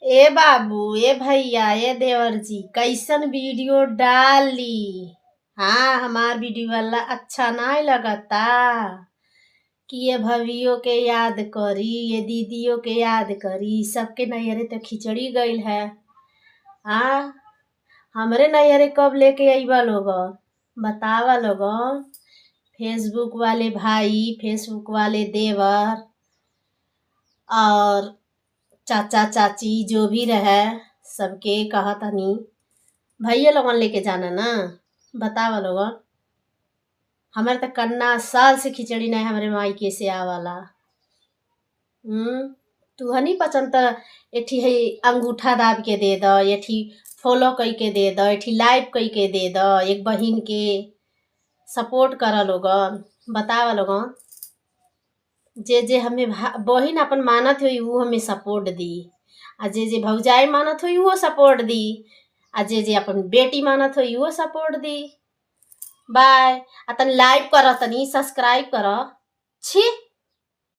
ए बाबू, ए भैया, ए देवर जी, कैसन वीडियो डाली। हाँ, हमार वीडियो वाला अच्छा नहीं लगता कि ये भवियों के याद करी, ये दीदियों के याद करी, सबके नैहरे तो खिचड़ी गईल है। हाँ, हमरे नैहरे कब लेके अइबा लोगन, बतावा लोगन। फेसबुक वाले भाई, फेसबुक वाले देवर और चाचा चाची जो भी रहे सबके कहतनी भैया लोगन लेके जाना ना। बतावा लोगन, हमारे तो कन्ना साल से खिचड़ी नहीं हमारे मायके से आवाला। तू हनी पसंद त एठी है अंगूठा दाब के दे द, एठी फॉलो कई के दे द, एठी लाइव कई के दे द। एक बहिन के सपोर्ट करा लोगन। बतावा लोगन, जे जे हमें बहिन अपन मानत हुई वो हमें सपोर्ट दी, आ जे जे भौजाई मानत हुई वो सपोर्ट दी, आ जे जे अपन बेटी मानत हुई वो सपोर्ट दी। बाय। आ तनी लाइक कर, तनी सब्सक्राइब कर। छी।